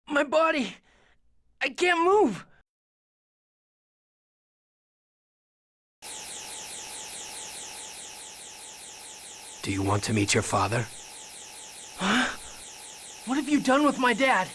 My body! I can't move! Do you want to meet your father? Huh? What have you done with my dad?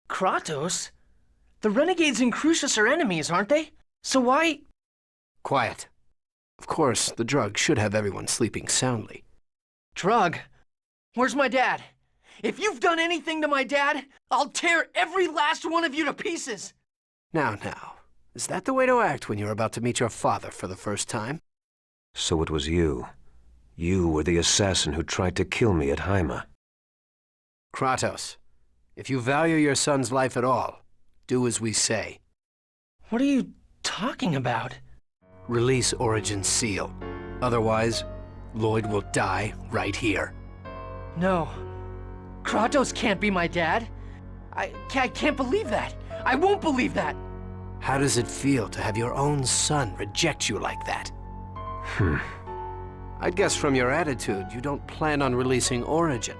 Kratos? The Renegades and Crucius are enemies, aren't they? So why... Quiet. Of course, the drug should have everyone sleeping soundly. Drug? Where's my dad? If you've done anything to my dad, I'll tear every last one of you to pieces! Now, is that the way to act when you're about to meet your father for the first time? So it was you. You were the assassin who tried to kill me at Haima. Kratos, if you value your son's life at all, do as we say. What are you talking about? Release Origin's seal. Otherwise, Lloyd will die right here. No. Kratos can't be my dad. I can't believe that. I won't believe that. How does it feel to have your own son reject you like that? I'd guess from your attitude, you don't plan on releasing Origin.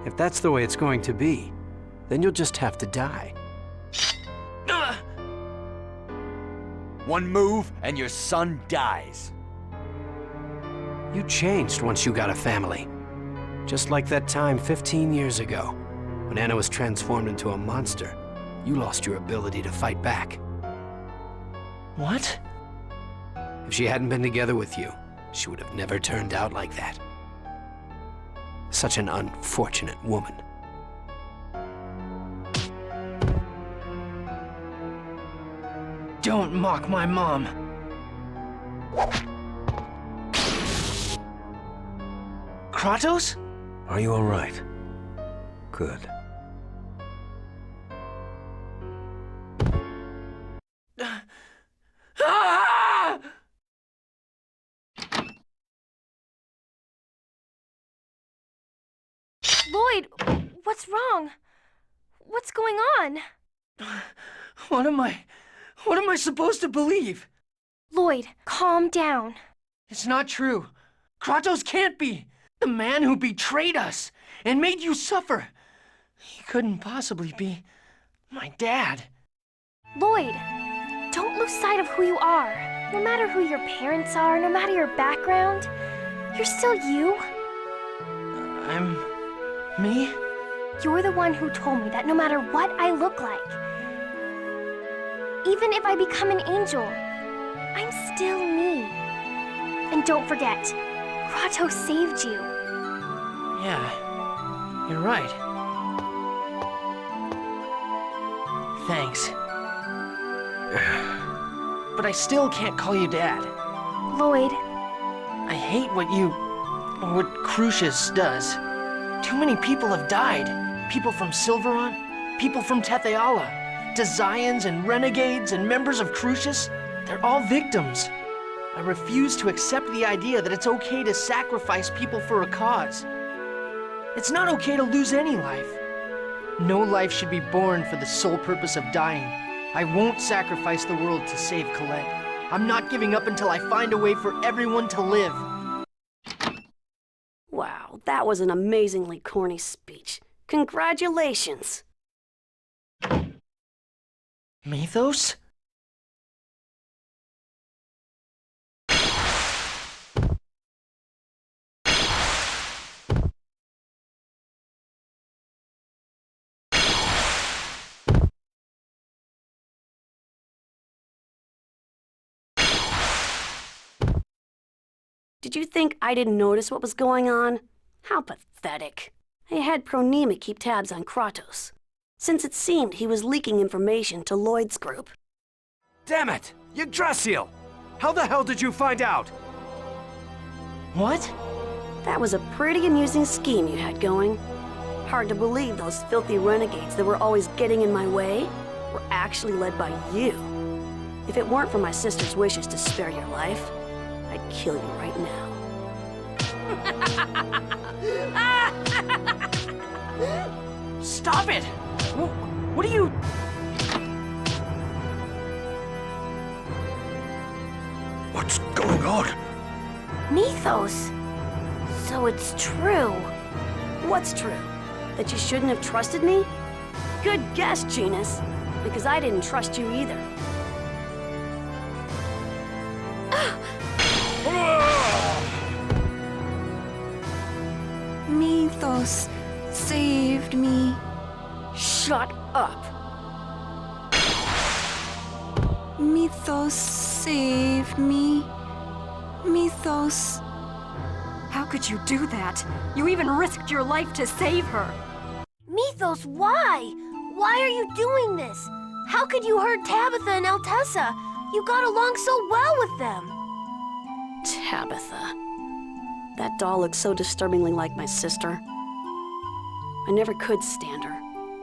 If that's the way it's going to be, then you'll just have to die. One move, and your son dies. You changed once you got a family. Just like that time 15 years ago, when Anna was transformed into a monster, you lost your ability to fight back. What? If she hadn't been together with you, she would have never turned out like that. Such an unfortunate woman. Don't mock my mom. Kratos? Are you all right? Good. Ah! Lloyd, what's wrong? What's going on? What am I supposed to believe? Lloyd, calm down. It's not true. Kratos can't be. The man who betrayed us and made you suffer. He couldn't possibly be my dad. Lloyd, don't lose sight of who you are. No matter who your parents are, no matter your background, you're still you. I'm me? You're the one who told me that no matter what I look like, even if I become an angel, I'm still me. And don't forget, Kratos saved you. Yeah, you're right. Thanks. But I still can't call you Dad. Lloyd, I hate what Crucius does. Too many people have died. People from Silveron, people from Tethe'Alla, Desians and Renegades and members of Crucius. They're all victims. I refuse to accept the idea that it's okay to sacrifice people for a cause. It's not okay to lose any life. No life should be born for the sole purpose of dying. I won't sacrifice the world to save Colette. I'm not giving up until I find a way for everyone to live. Wow, that was an amazingly corny speech. Congratulations. Mythos? Did you think I didn't notice what was going on? How pathetic. I had Pronema keep tabs on Kratos, since it seemed he was leaking information to Lloyd's group. Damn it! Yggdrasil! How the hell did you find out? What? That was a pretty amusing scheme you had going. Hard to believe those filthy renegades that were always getting in my way were actually led by you. If it weren't for my sister's wishes to spare your life, I'd kill you right now. Stop it! What are you... What's going on? Mythos. So it's true. What's true? That you shouldn't have trusted me? Good guess, Genus, because I didn't trust you either. Mythos saved me. Shut up! Mythos saved me. Mythos. How could you do that? You even risked your life to save her. Mythos, why? Why are you doing this? How could you hurt Tabitha and Altessa? You got along so well with them. Tabitha. That doll looks so disturbingly like my sister. I never could stand her.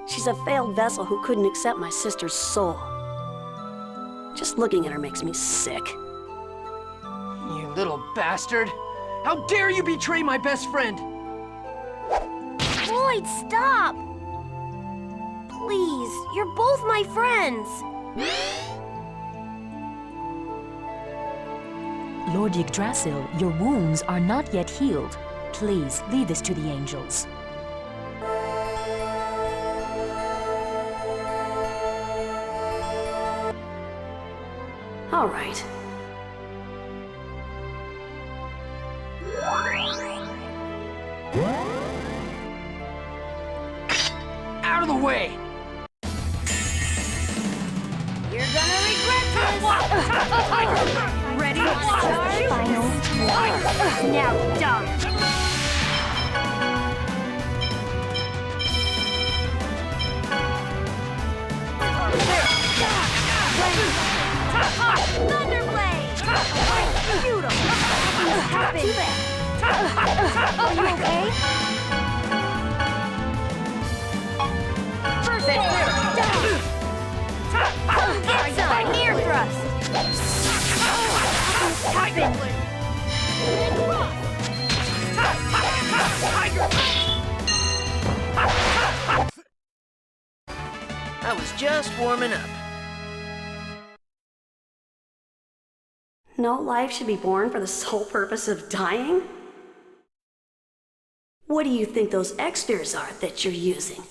She's a failed vessel who couldn't accept my sister's soul. Just looking at her makes me sick. You little bastard! How dare you betray my best friend! Lloyd, stop! Please, you're both my friends. Lord Yggdrasil, your wounds are not yet healed. Please, lead this to the angels. All right. Out of the way! You're gonna regret this. Ready? Final war. Now done. Thunderblade! Shoot him! Nothing's happened. Too bad. Oh, you okay? First aid! Down! Come get some! Near thrust! Nothing's happened. I was just warming up. No life should be born for the sole purpose of dying? What do you think those extras are that you're using?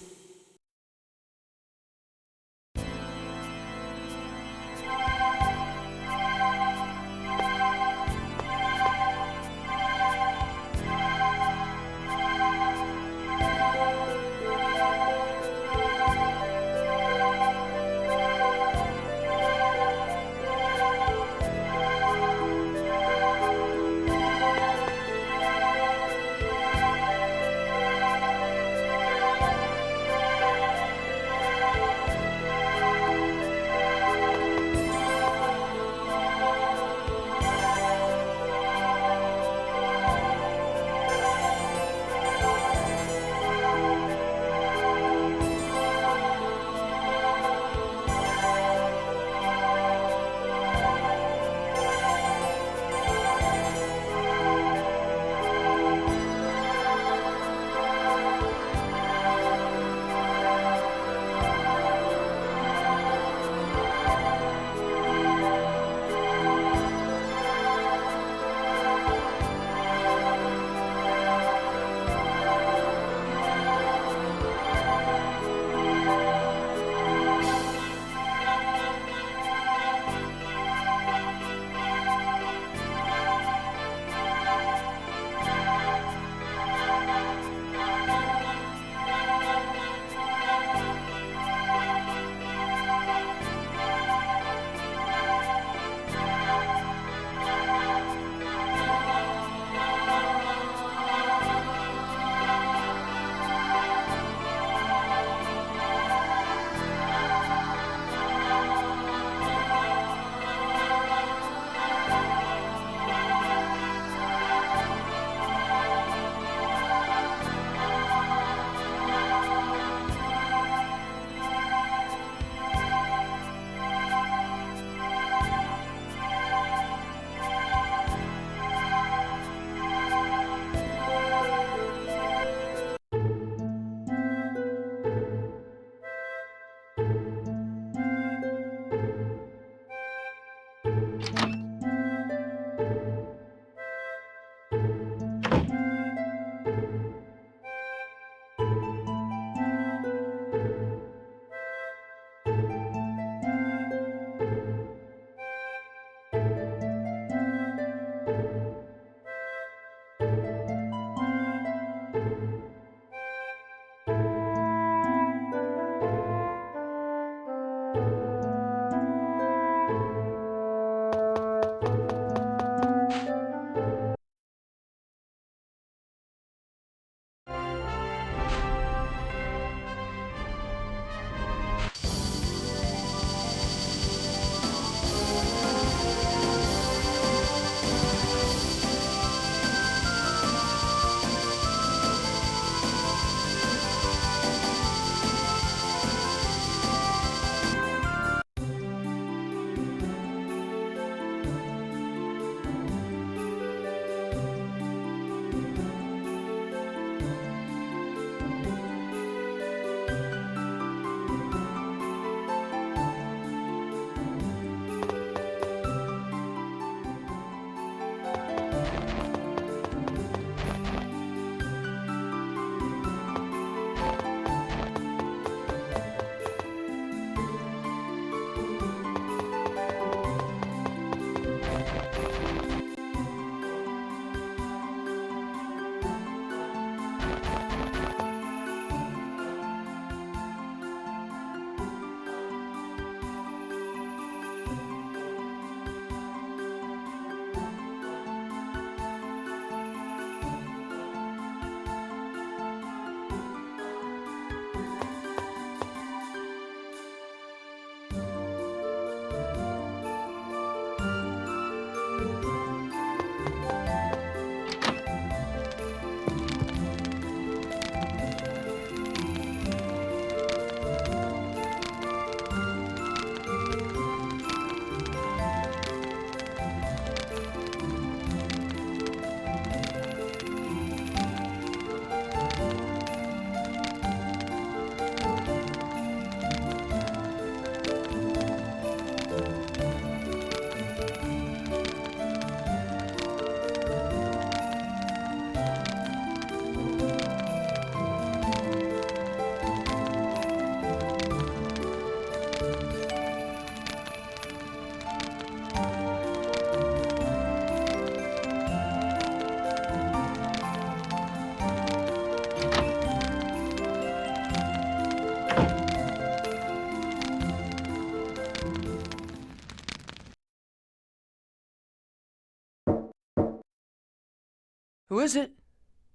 Who is it?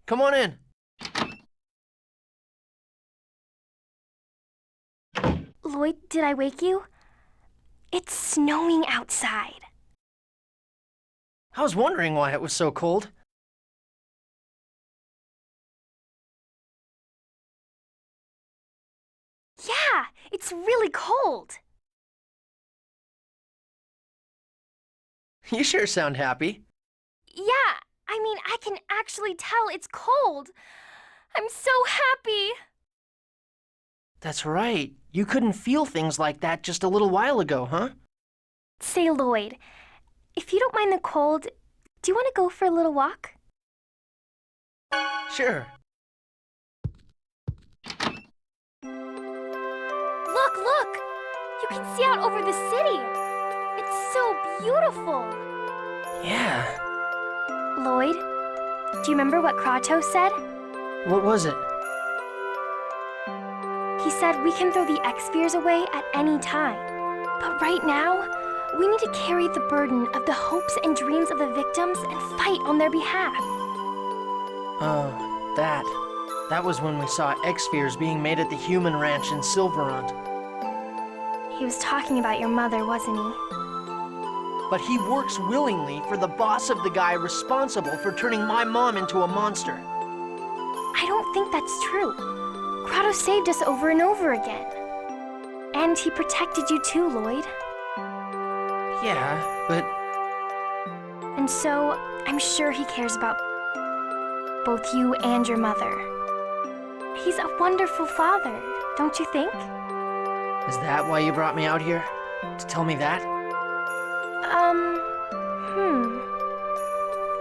Come on in. Lloyd, did I wake you? It's snowing outside. I was wondering why it was so cold. Yeah, it's really cold. You sure sound happy. Yeah, I mean, I can actually tell it's cold. I'm so happy. That's right. You couldn't feel things like that just a little while ago, huh? Say, Lloyd, if you don't mind the cold, do you want to go for a little walk? Sure. Look! You can see out over the city. It's so beautiful. Yeah. Lloyd, do you remember what Kratos said? What was it? He said we can throw the X-Spheres away at any time. But right now, we need to carry the burden of the hopes and dreams of the victims and fight on their behalf. Oh, that. That was when we saw X-Spheres being made at the human ranch in Silverant. He was talking about your mother, wasn't he? But he works willingly for the boss of the guy responsible for turning my mom into a monster. I don't think that's true. Kratos saved us over and over again. And he protected you too, Lloyd. Yeah, but... And so, I'm sure he cares about both you and your mother. He's a wonderful father, don't you think? Is that why you brought me out here? To tell me that?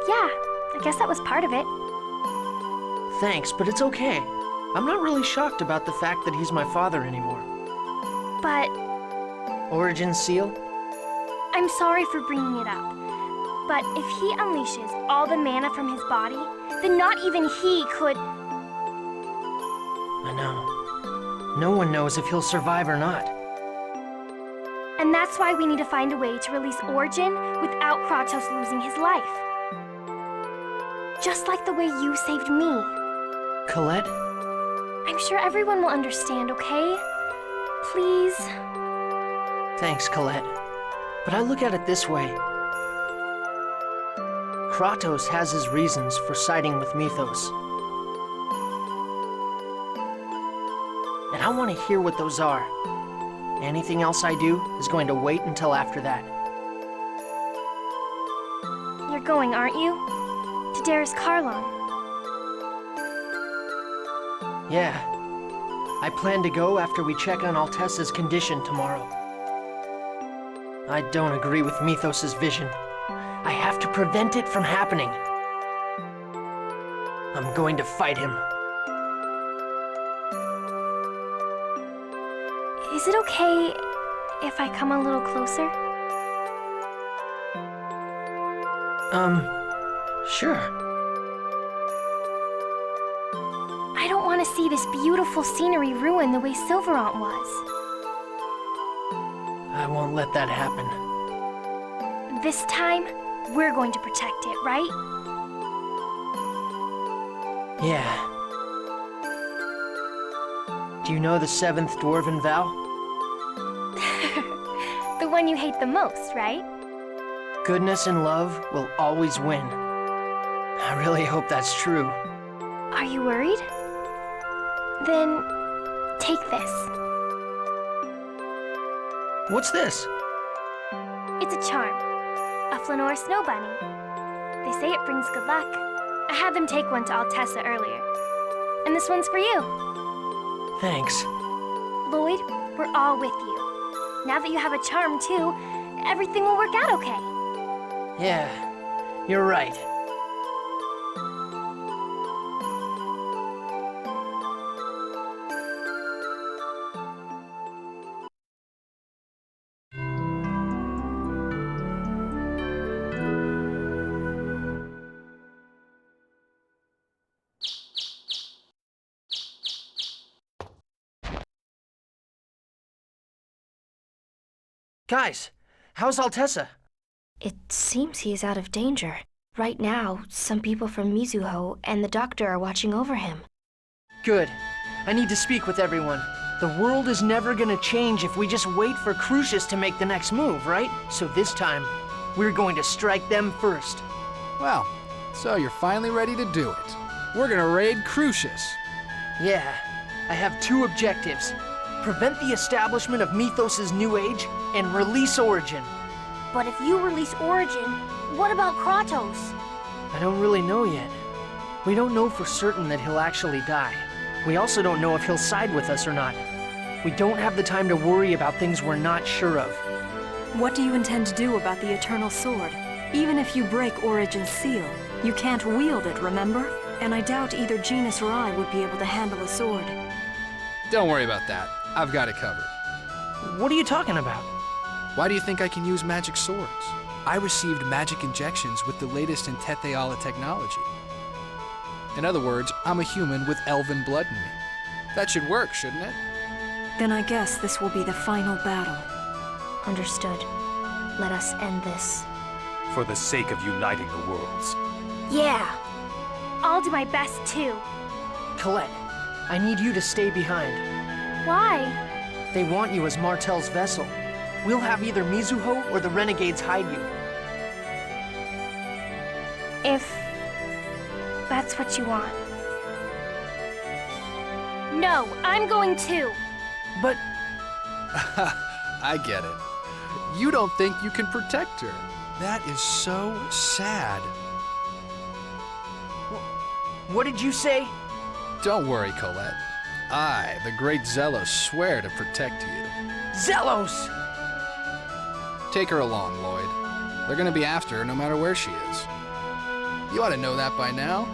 Yeah, I guess that was part of it. Thanks, but it's okay. I'm not really shocked about the fact that he's my father anymore. But Origin seal? I'm sorry for bringing it up. But if he unleashes all the mana from his body, then not even he could... I know. No one knows if he'll survive or not. And that's why we need to find a way to release Origin without Kratos losing his life. Just like the way you saved me. Colette? I'm sure everyone will understand, okay? Please? Thanks, Colette. But I look at it this way. Kratos has his reasons for siding with Mythos. And I want to hear what those are. Anything else I do is going to wait until after that. You're going, aren't you? To Darius Karlon. Yeah. I plan to go after we check on Altessa's condition tomorrow. I don't agree with Mythos' vision. I have to prevent it from happening. I'm going to fight him. Is it okay if I come a little closer? Sure. I don't want to see this beautiful scenery ruined the way Silverant was. I won't let that happen. This time, we're going to protect it, right? Yeah. Do you know the 7th Dwarven vow? The one you hate the most, right? Goodness and love will always win. I really hope that's true. Are you worried? Then, take this. What's this? It's a charm. A Flanor snow bunny. They say it brings good luck. I had them take one to Altessa earlier. And this one's for you. Thanks. Lloyd, we're all with you. Now that you have a charm, too, everything will work out okay. Yeah, you're right. Guys, how's Altessa? It seems he is out of danger. Right now, some people from Mizuho and the doctor are watching over him. Good. I need to speak with everyone. The world is never gonna change if we just wait for Crucius to make the next move, right? So this time, we're going to strike them first. Well, so you're finally ready to do it. We're gonna raid Crucius. Yeah, I have two objectives. Prevent the establishment of Mythos' new age, and release Origin. But if you release Origin, what about Kratos? I don't really know yet. We don't know for certain that he'll actually die. We also don't know if he'll side with us or not. We don't have the time to worry about things we're not sure of. What do you intend to do about the Eternal Sword? Even if you break Origin's seal, you can't wield it, remember? And I doubt either Genus or I would be able to handle a sword. Don't worry about that. I've got it covered. What are you talking about? Why do you think I can use magic swords? I received magic injections with the latest in Tethe'Alla technology. In other words, I'm a human with elven blood in me. That should work, shouldn't it? Then I guess this will be the final battle. Understood. Let us end this. For the sake of uniting the worlds. Yeah! I'll do my best too. Colette, I need you to stay behind. Why? They want you as Martel's vessel. We'll have either Mizuho or the Renegades hide you. If that's what you want. No, I'm going too. But I get it. You don't think you can protect her. That is so sad. what did you say? Don't worry, Colette. I, the great Zelos, swear to protect you. Zelos! Take her along, Lloyd. They're gonna be after her no matter where she is. You ought to know that by now.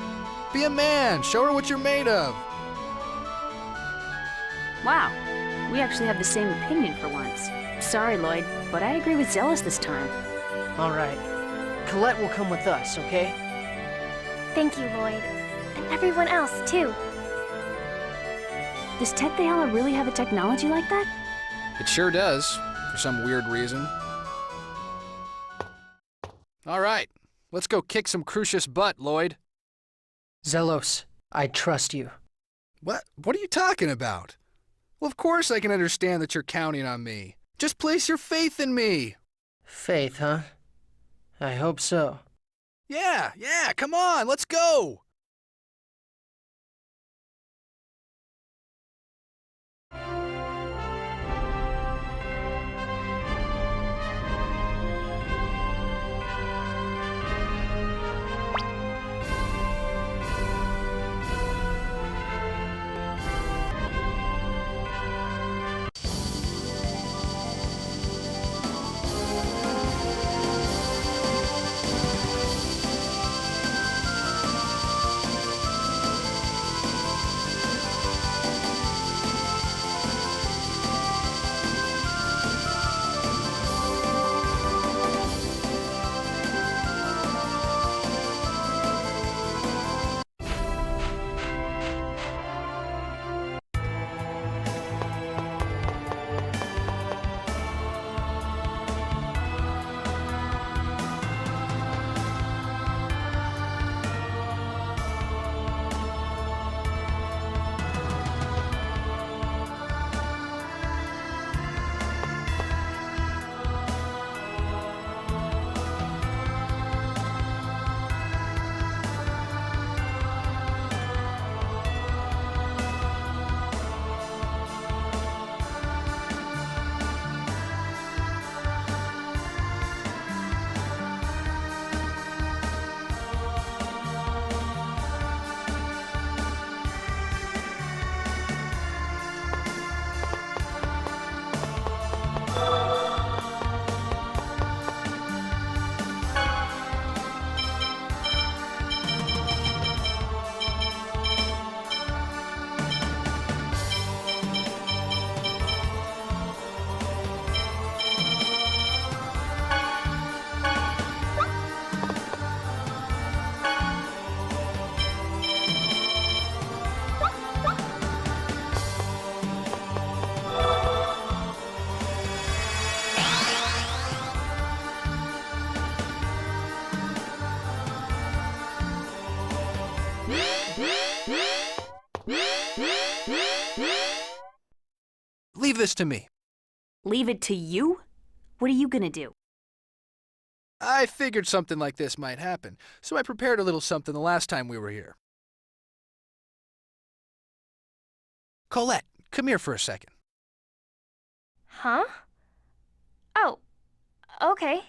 Be a man! Show her what you're made of! Wow, we actually have the same opinion for once. Sorry, Lloyd, but I agree with Zealous this time. All right. Colette will come with us, okay? Thank you, Lloyd. And everyone else, too. Does Tethe'Alla really have a technology like that? It sure does, for some weird reason. All right, let's go kick some Crucius butt, Lloyd. Zelos, I trust you. What are you talking about? Well, of course I can understand that you're counting on me. Just place your faith in me. Faith, huh? I hope so. Yeah, come on, let's go. this to me. Leave it to you? What are you gonna do? I figured something like this might happen, so I prepared a little something the last time we were here. Colette, come here for a second. Huh? Oh, okay.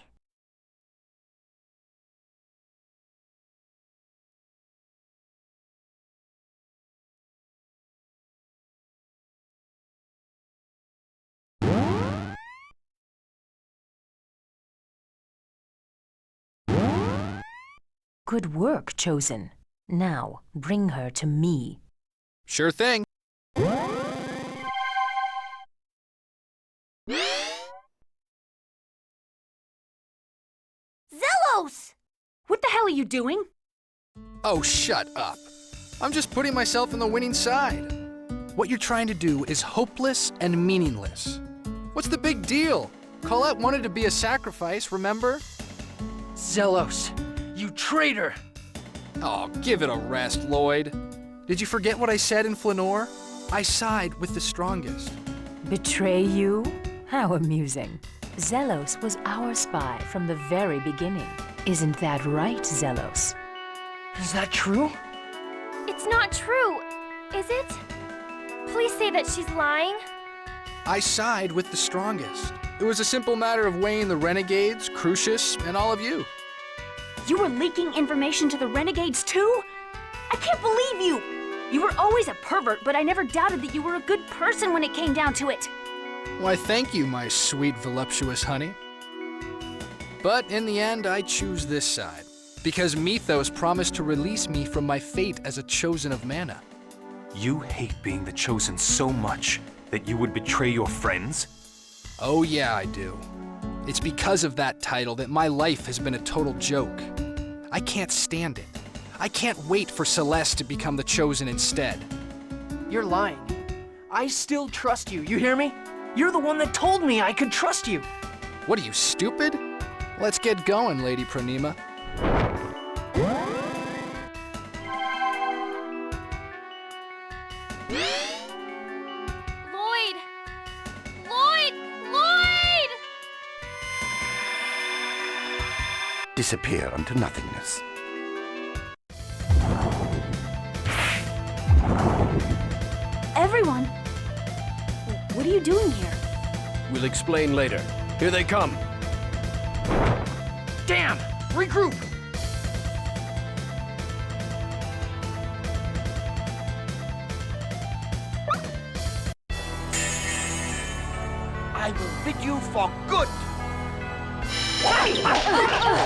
Good work, Chosen. Now, bring her to me. Sure thing. Zelos! What the hell are you doing? Oh, shut up. I'm just putting myself on the winning side. What you're trying to do is hopeless and meaningless. What's the big deal? Colette wanted to be a sacrifice, remember? Zelos, you traitor! Oh, give it a rest, Lloyd. Did you forget what I said in Flanor? I side with the strongest. Betray you? How amusing. Zelos was our spy from the very beginning. Isn't that right, Zelos? Is that true? It's not true, is it? Please say that she's lying. I side with the strongest. It was a simple matter of weighing the renegades, Crucius, and all of you. You were leaking information to the renegades too? I can't believe you! You were always a pervert, but I never doubted that you were a good person when it came down to it. Why, thank you, my sweet, voluptuous honey. But in the end, I choose this side, because Mythos promised to release me from my fate as a chosen of mana. You hate being the chosen so much that you would betray your friends? Oh yeah, I do. It's because of that title that my life has been a total joke. I can't stand it. I can't wait for Celeste to become the chosen instead. You're lying. I still trust you, you hear me? You're the one that told me I could trust you. What are you, stupid? Let's get going, Lady Pranima. Lloyd! Lloyd! Lloyd! Disappear unto nothingness. Everyone! What are you doing here? We'll explain later. Here they come. Damn! Regroup! I will bid you for good!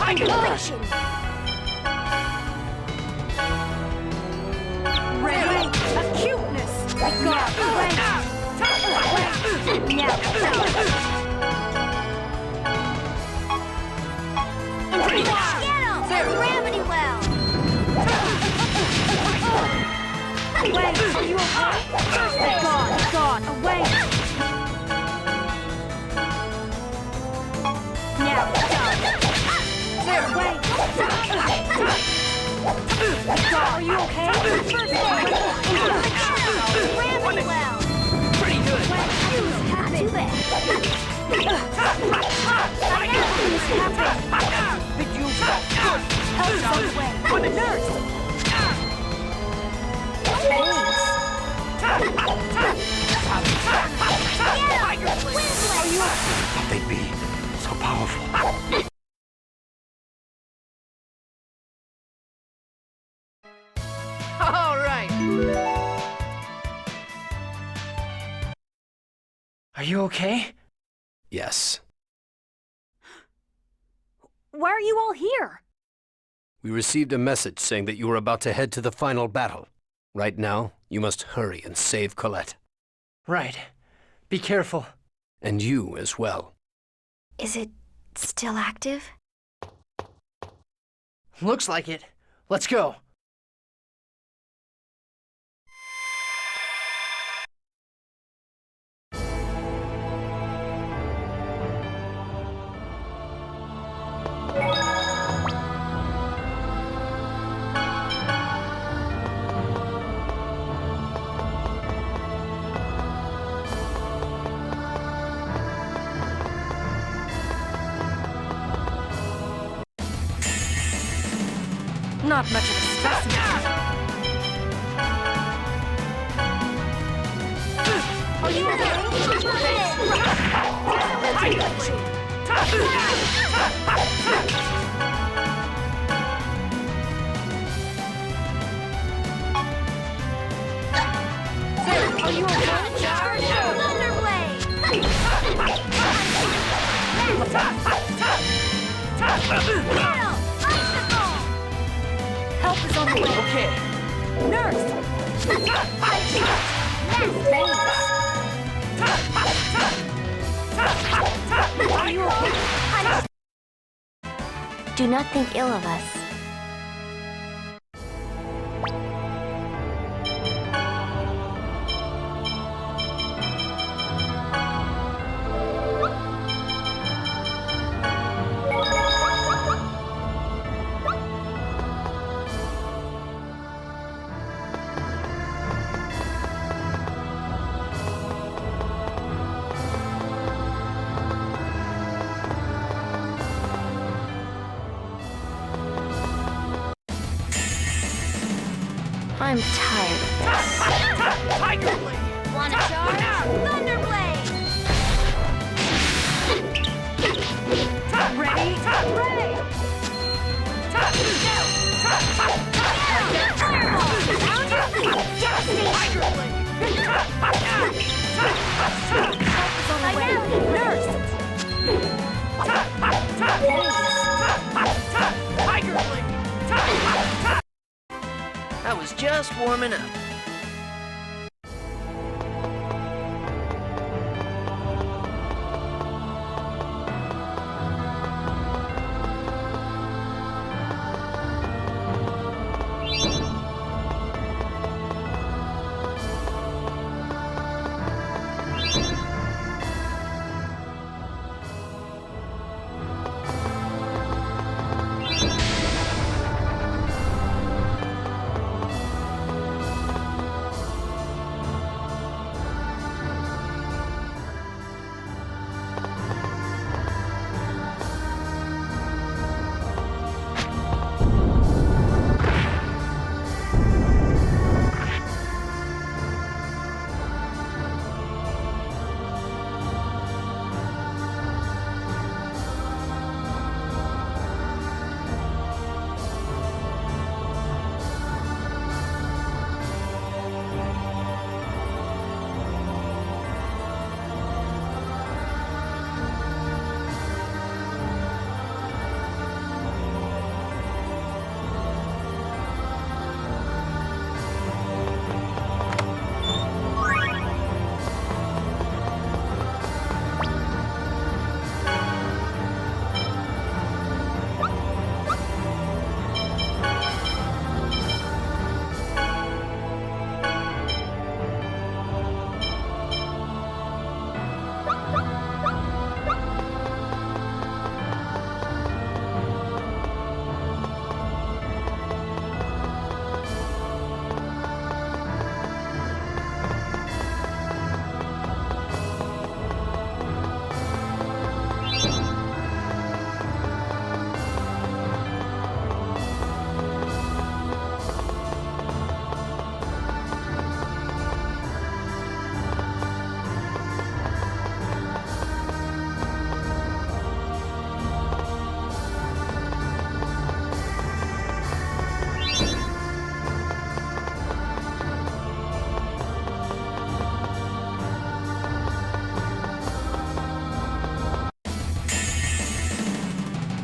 Annihilation! Rank! Acuteness! Rank! Get him! Gravity well! Wait, are you okay? Gone, away! Now, there, wait! Are you okay? Gravity well! Pretty good! Too bad. Bid you for good! Help's on the way. I'm a nurse! Thought they'd be so powerful. All right! Are you okay? Yes. Why are you all here? We received a message saying that you were about to head to the final battle. Right now, you must hurry and save Colette. Right. Be careful. And you as well. Is it still active? Looks like it. Let's go. not much of a specimen. Are you okay? Are you okay? Help is on the way. Okay. Nurse! Are you okay? Do not think ill of us. I'm tired of this. Tiger Blade! Wanna charge? Thunder Blade! Ready? Ready! Tiger Blade! Help is on the way. Nurse! Tiger Blade! I was just warming up.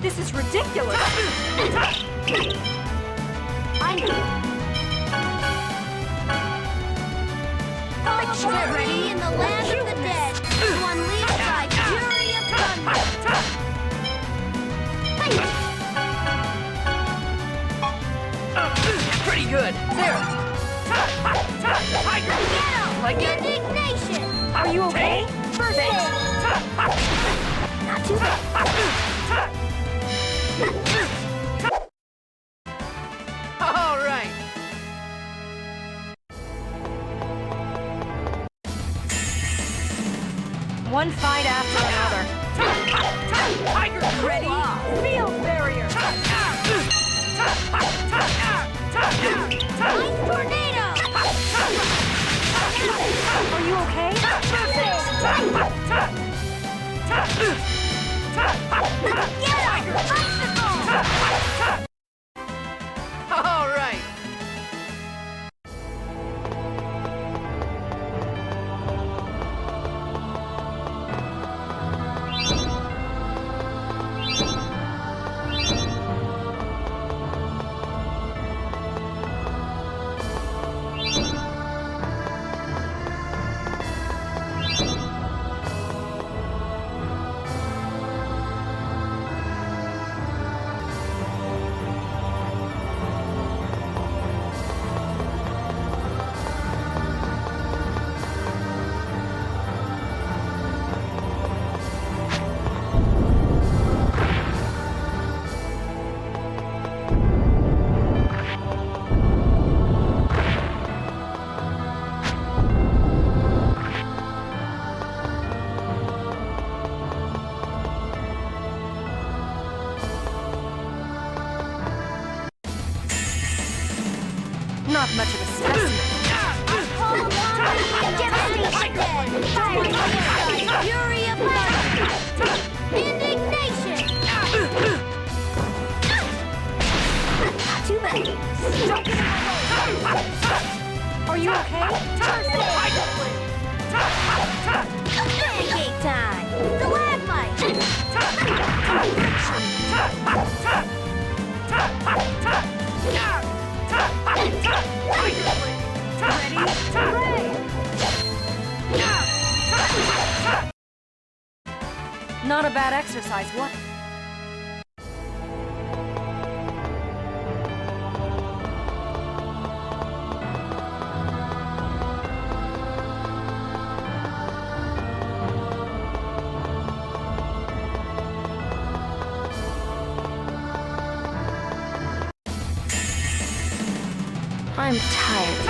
This is ridiculous! I know. We're ready in the land of the dead to unleash thy fury of thunder. Pretty good. There. Tiger. Like it? Indignation. Are you okay? First aid. Not too bad. All right. One fight after another. Tiger. Ready? Field barrier! much of a specimen. Call along devastation! Fury of blood! Indignation! Too bad. Don't get in my way! Are you okay? Pancake time! Stalagmite! Not a bad exercise, what? I'm tired.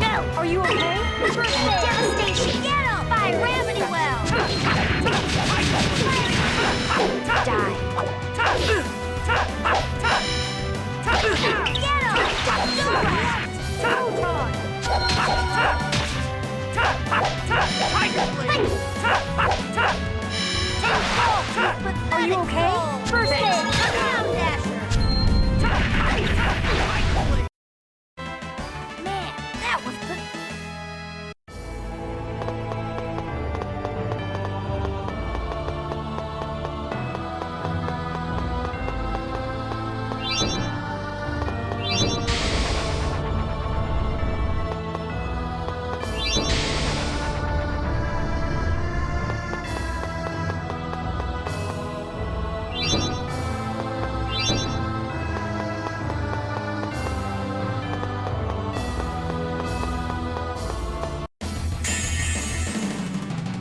No! Are you okay? Devastation! Get him! By Gravity Well! Die. Get him! Are you okay? First aid! Ground Dasher! Man, that was good.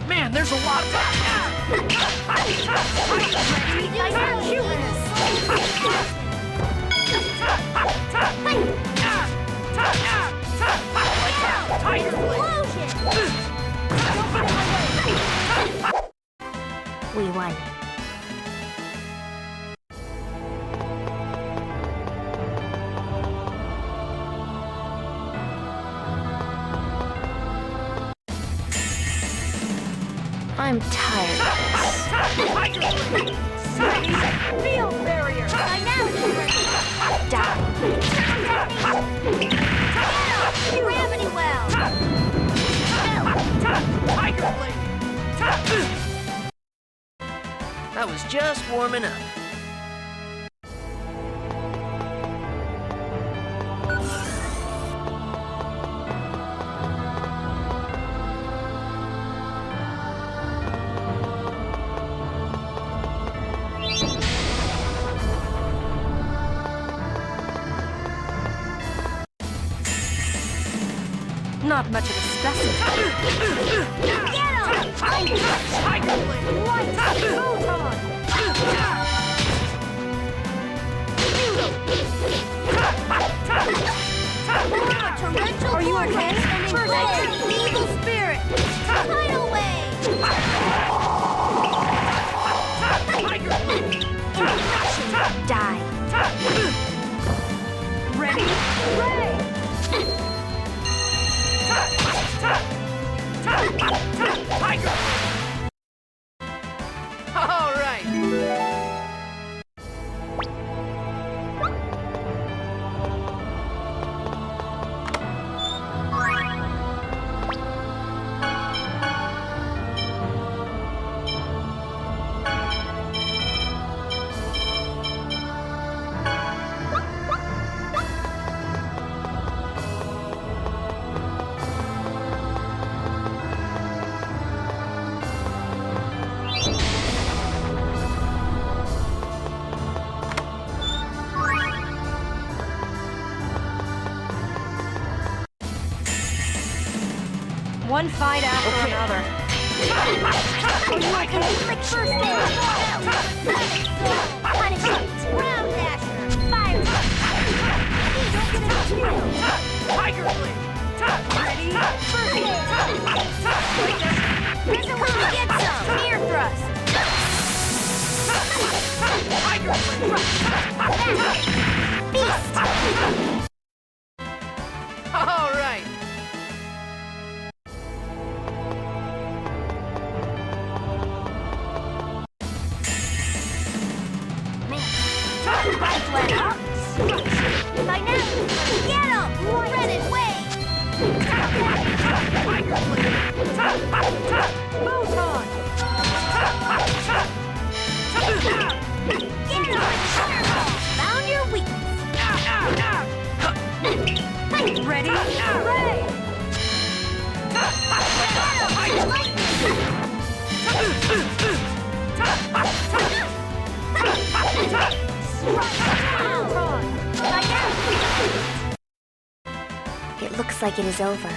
Man, there's a lot of... We won. I'm tired of this. Field barrier! I know you're ready. Die. Gravity Well! I was just warming up. Not much of a specimen. Get him! Light! Photon! Torrential Are you okay? Evil Spirit! Tidal Wave! Indignation! Die! Ready? Ray! All right. One fight after another. Are you okay? Like first aid! Punishment! Ground Dasher! Fire! Don't get out too! Tiger Blade! Ready? First aid! There's a way to get some! Spear Thrust! Tiger Blade! Beast! Let up. By now, get him! Red and wave! Photon! Found your weakness. Ready? Ray! It looks like it is over.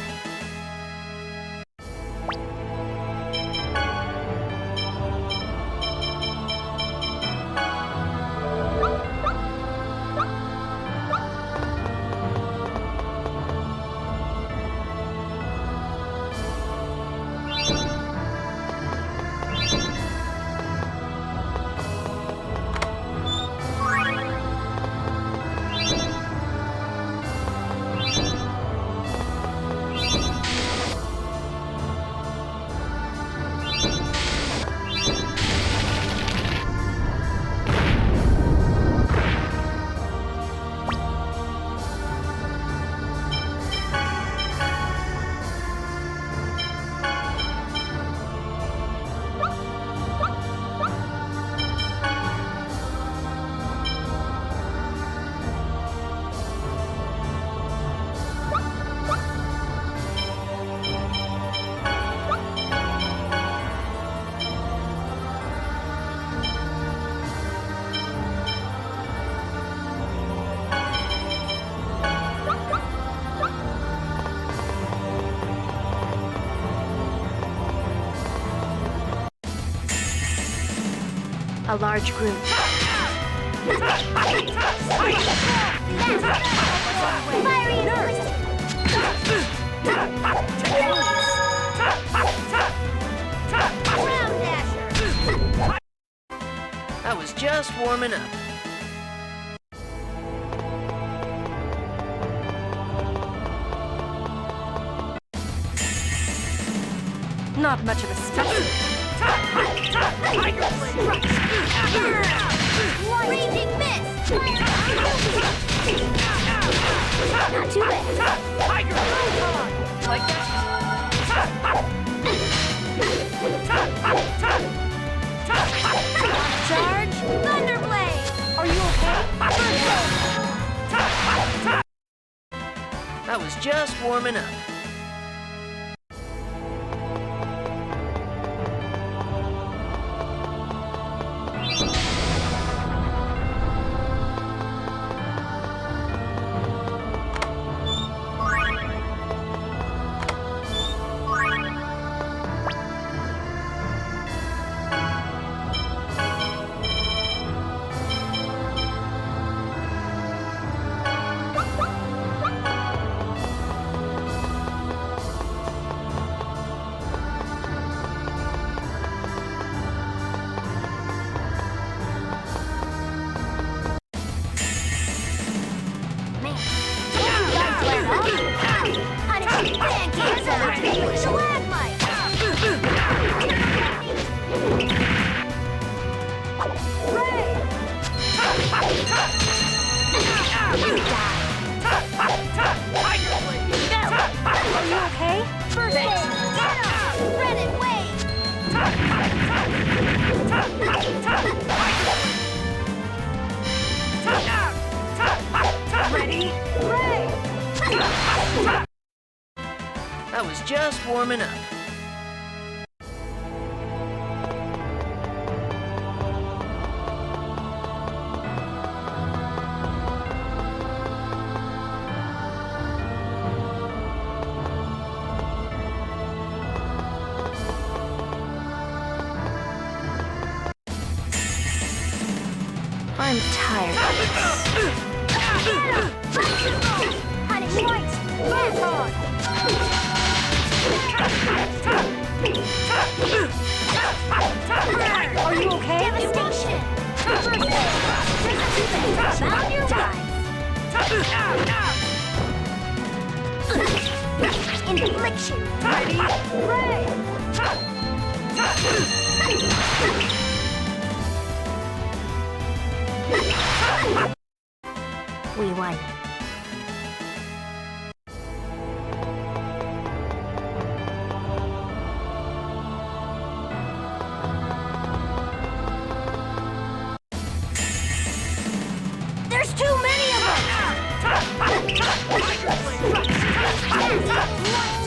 A large group. Fiery Nurse! Ground Dasher! I was just warming up. Not much of a specimen. Raging Mist! Not too bad. Like that? Charge! Thunderblade! Are you okay? I was just warming up. Are you okay? First aid! Get him! Red and wave! Ready? Ray! I was just warming up. I'm tired of this. Hunting White! Photon! Are you okay? Devastation! First aid! Found your rise! Infliction! Ready? Ray! one. There's too many of them!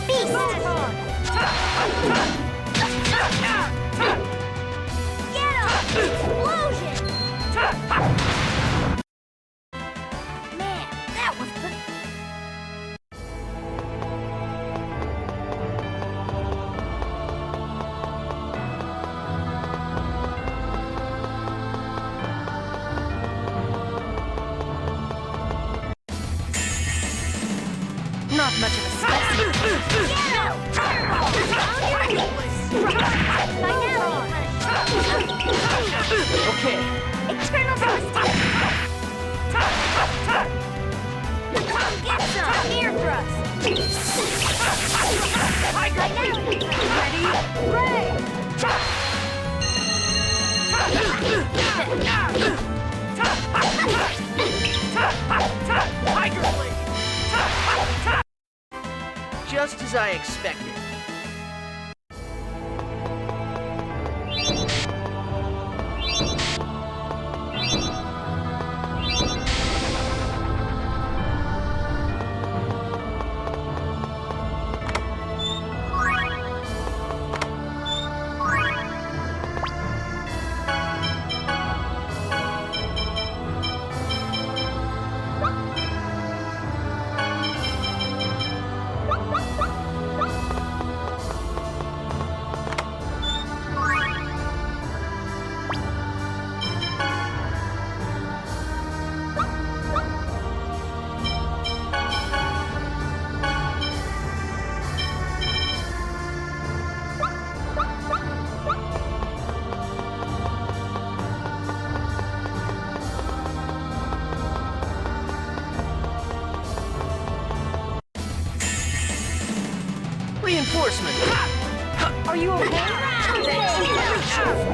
Beast! Get him! Explosion! Man, that was pretty... Not much of a specimen. Okay. Eternal devastation! Get some! Ear thrust! Ready? Ray! Just as I expected. Reinforcement! Are you okay?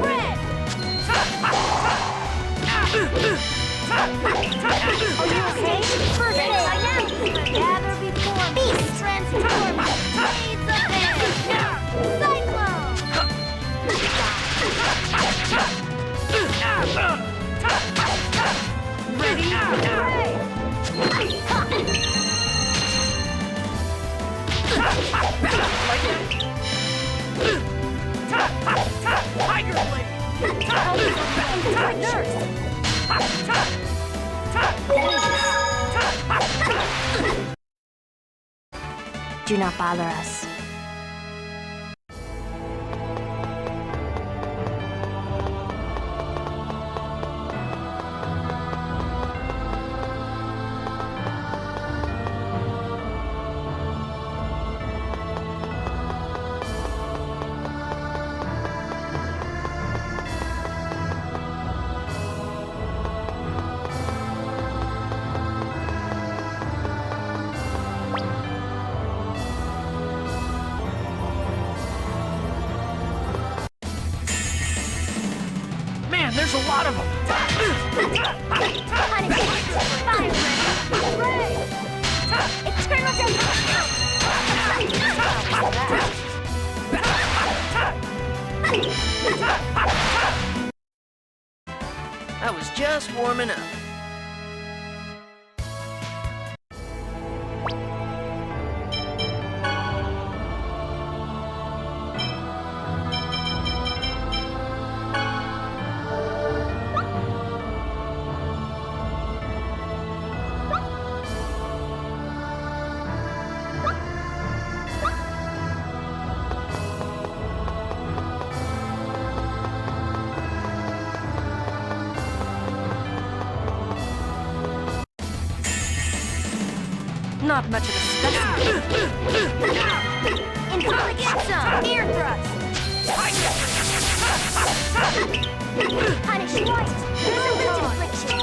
Spread! Are you okay? Perfect! Gather before me! Beast transform! Blades of air! Cyclone! Ready? Tiger Blade! Nurse! Do not bother us. Man, there's a lot of them! Eternal I was just warming up. Not much of a specimen. Get some! Ear thrust! Punish twice! Resolution affliction!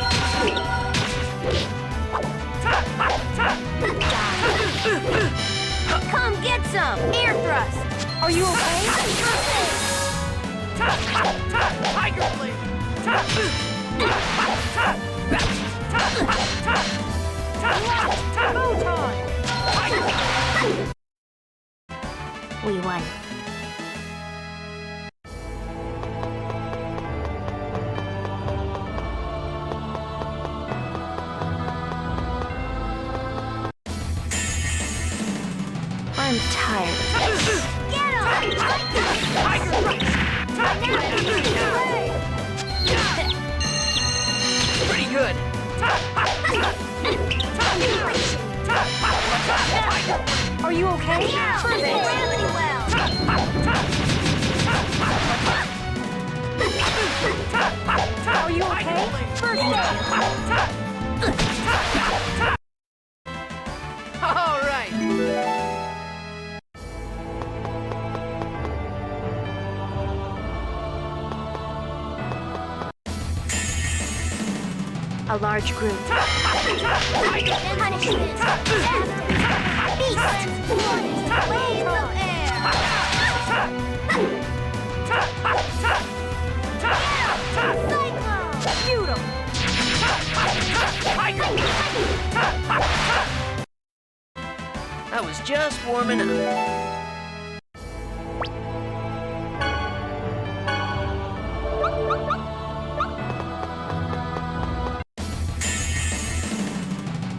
Come get some! Ear thrust! Are you okay? Tiger Blade! I'm tired of this. Get him! Tiger Rush! Pretty good. Are you okay? Gravity well! Are you okay? First aid! All right. A large group. Punishment! Beast! Wave of air! Cyclone! Shoot him! I was just warming up.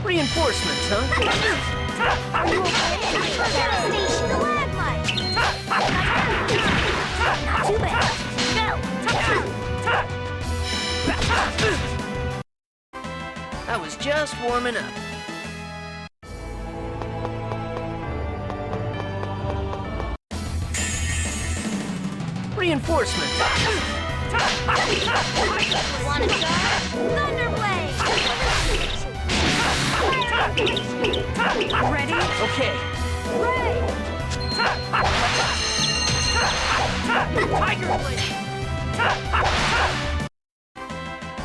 Reinforcements, huh? Are you okay? Devastation! Stalagmite! Not too bad. I was just warming up. Reinforcements. Wanna start? Thunderblade! Ready? Okay. Tiger Blade!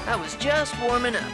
I was just warming up.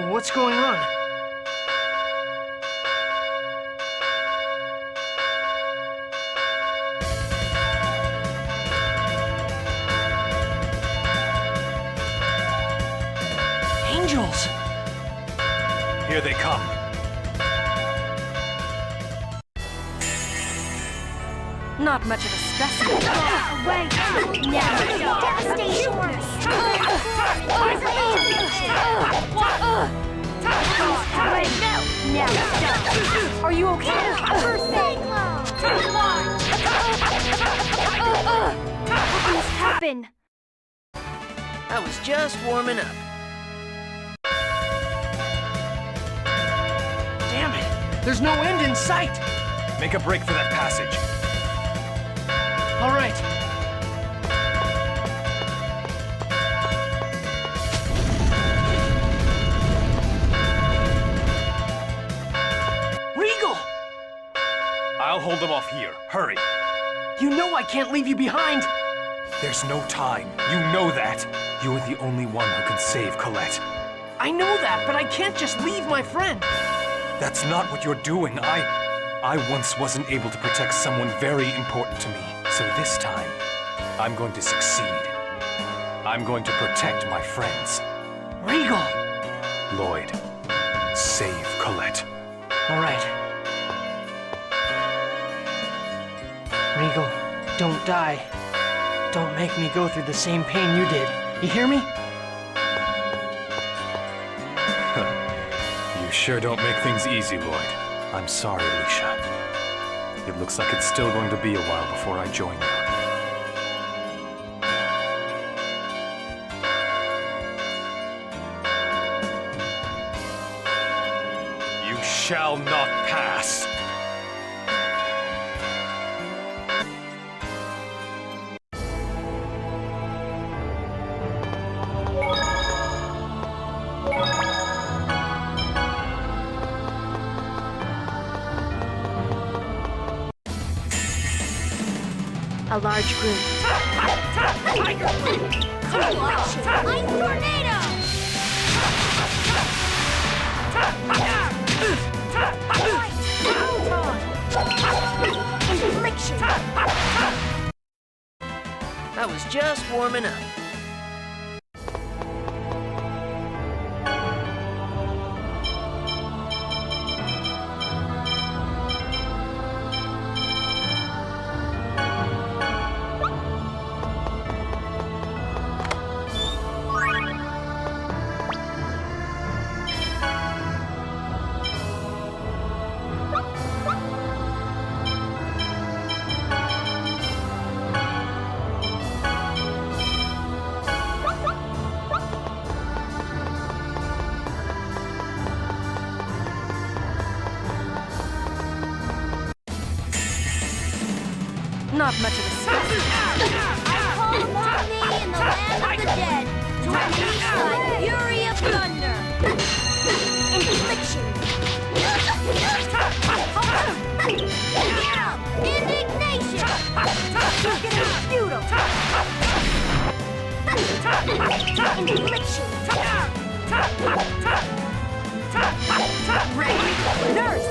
What's going on? Angels! Here they come. Not much of a specimen. Away! Now! Devastation! Are you okay? First cyclone! What happened? I was just warming up. Damn it! There's no end in sight! Make a break for that passage. All right. Regal! I'll hold them off here. Hurry. You know I can't leave you behind! There's no time. You know that. You are the only one who can save Colette. I know that, but I can't just leave my friend. That's not what you're doing. I once wasn't able to protect someone very important to me. So this time, I'm going to succeed. I'm going to protect my friends. Regal! Lloyd, save Colette. All right. Regal, don't die. Don't make me go through the same pain you did. You hear me? You sure don't make things easy, Lloyd. I'm sorry, Alicia. It looks like it's still going to be a while before I join you. You shall not pass. A large group. Ice tornado! Infliction. I was just warming up. Not much of a sight. I call upon thee in the land of the dead to unleash thy fury of thunder. Infliction. Indignation. Futile. Infliction. Rage. Nurse.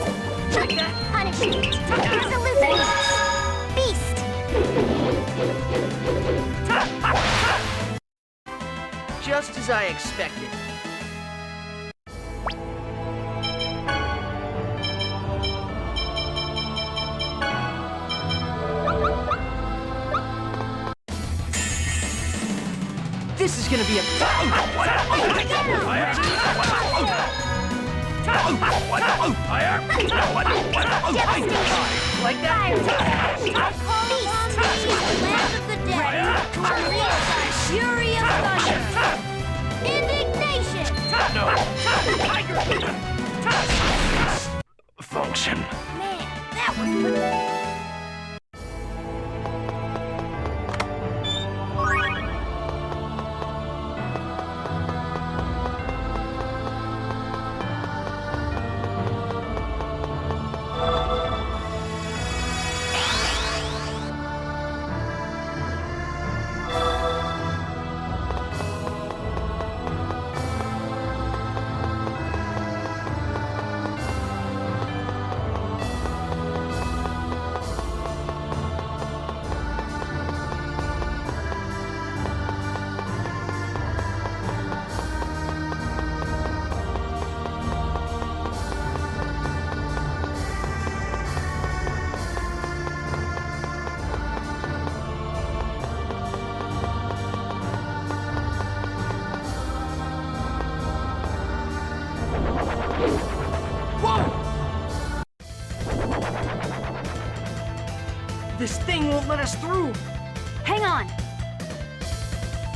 Punishment. Resolution. Beast. Just as I expected. This is gonna be a... Like that? I call upon thee in the land of the dead to unleash thy fury of thunder. Indignation. Function. Man, that was pathetic. This thing won't let us through. Hang on.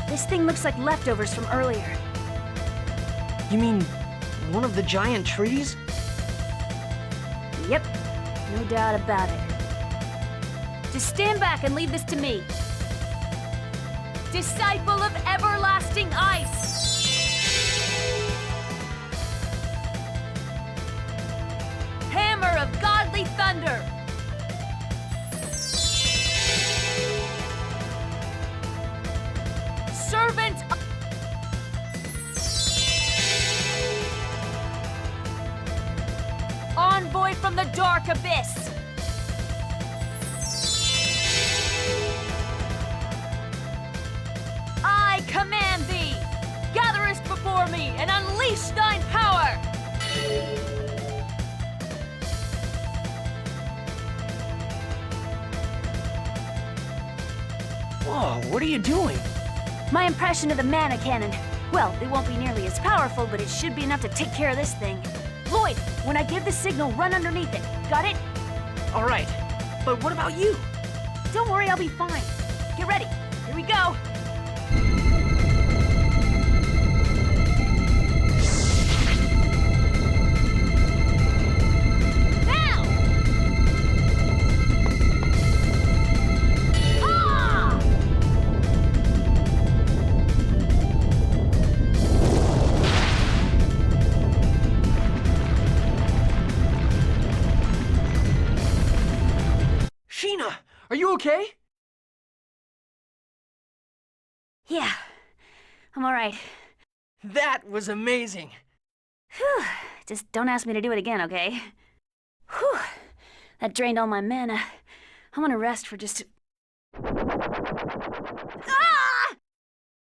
This thing looks like leftovers from earlier. You mean one of the giant trees? Yep, no doubt about it. Just stand back and leave this to me. Disciple of everlasting ice! Hammer of godly thunder! Servant of... Envoy from the dark abyss! I command thee! Gatherest before me and unleash thine power! Whoa, what are you doing? My impression of the mana cannon. Well, it won't be nearly as powerful, but it should be enough to take care of this thing. Lloyd, when I give the signal, run underneath it. Got it? All right, but what about you? Don't worry, I'll be fine. Get ready. Here we go. Are you okay? Yeah, I'm alright. That was amazing. Whew. Just don't ask me to do it again, okay? Whew. That drained all my mana. I want to rest for just... Ah!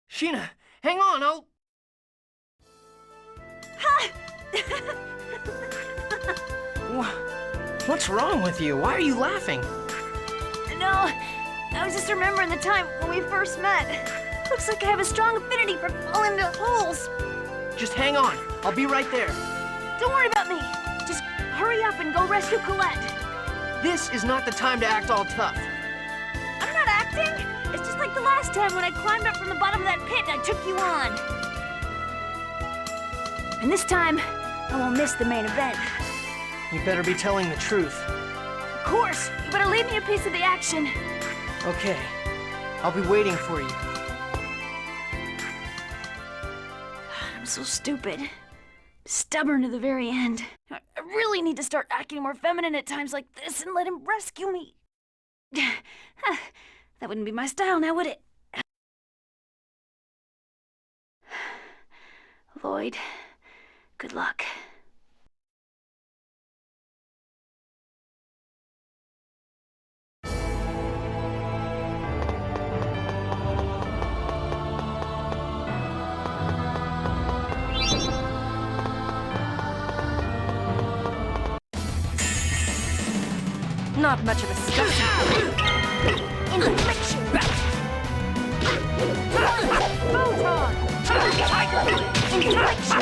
Sheena, hang on, I'll... What's wrong with you? Why are you laughing? No, I was just remembering the time when we first met. Looks like I have a strong affinity for falling into holes. Just hang on. I'll be right there. Don't worry about me. Just hurry up and go rescue Colette. This is not the time to act all tough. I'm not acting. It's just like the last time when I climbed up from the bottom of that pit and I took you on. And this time, I won't miss the main event. You better be telling the truth. Of course. You better leave me a piece of the action. Okay. I'll be waiting for you. I'm so stupid. Stubborn to the very end. I really need to start acting more feminine at times like this and let him rescue me. That wouldn't be my style now, would it? Lloyd, good luck. Not much of a step. Inflection. Photon! Inflection.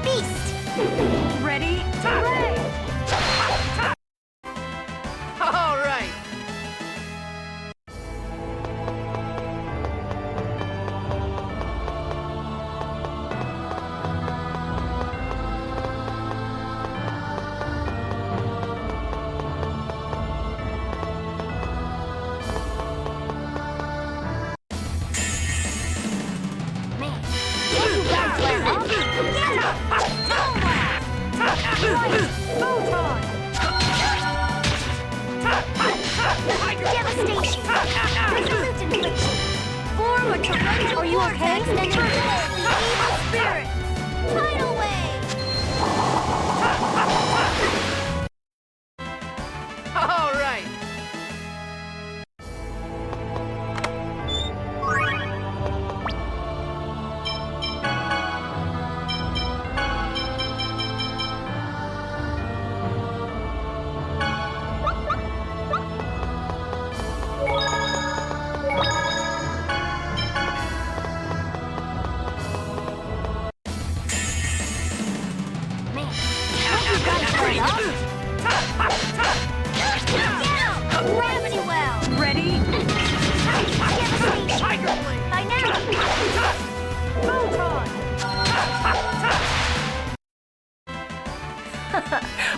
Beast. Ready? Ray! All right. Devastation. Resolute infliction. Form a torrential Are you okay? vortex and control the evil spirits. Tidal wave. All right. Gravity well. Ready? Tiger blade. By now. Photon!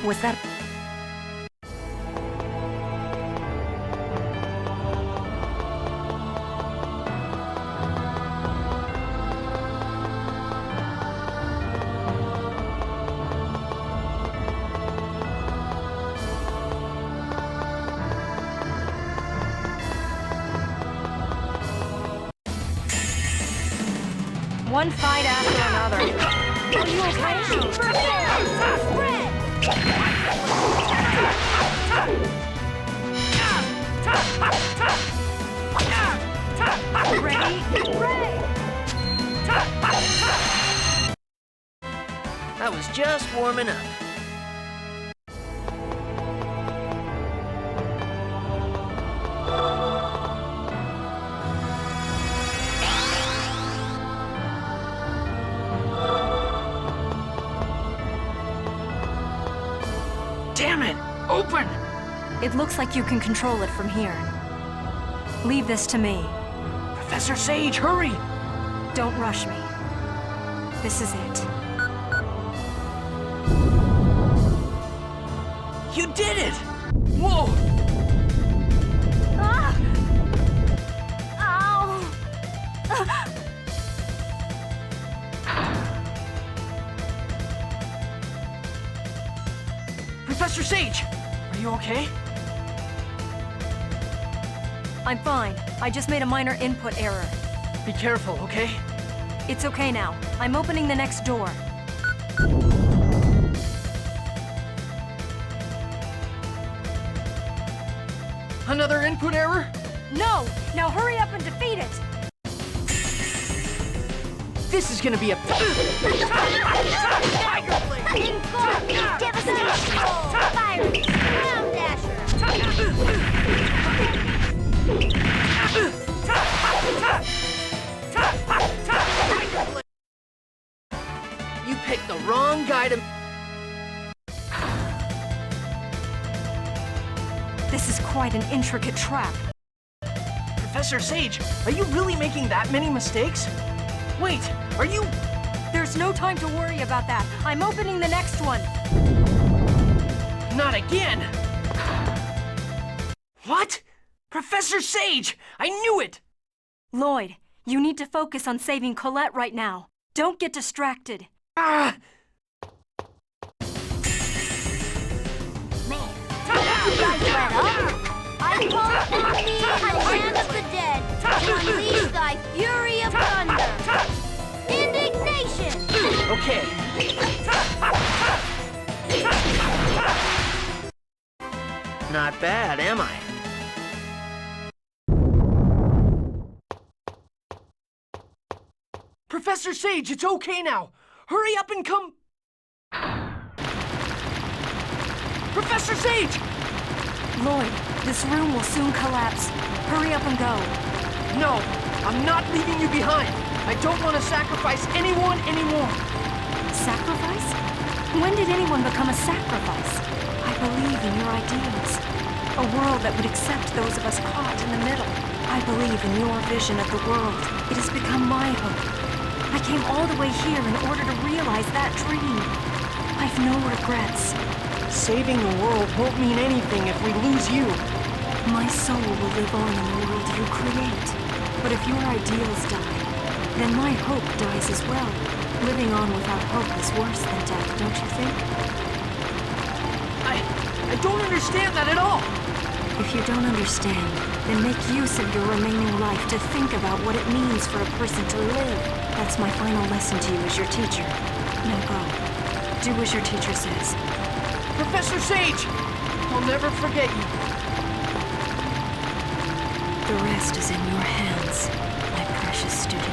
Was that... One fight after another. Are you okay? Prepare. Spread. Ready? Ray! I was just warming up. Damn it! Open! It looks like you can control it from here. Leave this to me. Professor Sage, hurry! Don't rush me. This is it. You did it! Whoa! Ah! Ow! Professor Sage, are you okay? I'm fine. I just made a minor input error. Be careful, okay? It's okay now. I'm opening the next door. Another input error? No! Now hurry up and defeat it! This is gonna be a... Engulf! Devastation! Fire! Ground Dasher! You picked the wrong guy to... This is quite an intricate trap. Professor Sage, are you really making that many mistakes? Wait, are you... There's no time to worry about that. I'm opening the next one. Not again! What? Professor Sage! I knew it! Lloyd, you need to focus on saving Colette right now. Don't get distracted. Ah! You guys let up? I call on thee, the hand of the dead, to unleash thy fury of thunder. Indignation! Okay. Not bad, am I? Professor Sage, it's okay now. Hurry up and come... Professor Sage! Lloyd, this room will soon collapse. Hurry up and go. No, I'm not leaving you behind. I don't want to sacrifice anyone anymore. Sacrifice? When did anyone become a sacrifice? I believe in your ideals. A world that would accept those of us caught in the middle. I believe in your vision of the world. It has become my hope. I came all the way here in order to realize that dream. I've no regrets. Saving the world won't mean anything if we lose you. My soul will live on in the world you create. But if your ideals die, then my hope dies as well. Living on without hope is worse than death, don't you think? I don't understand that at all. If you don't understand, then make use of your remaining life to think about what it means for a person to live. That's my final lesson to you as your teacher. Now go. Do as your teacher says. Professor Sage! I'll never forget you. The rest is in your hands, my precious student.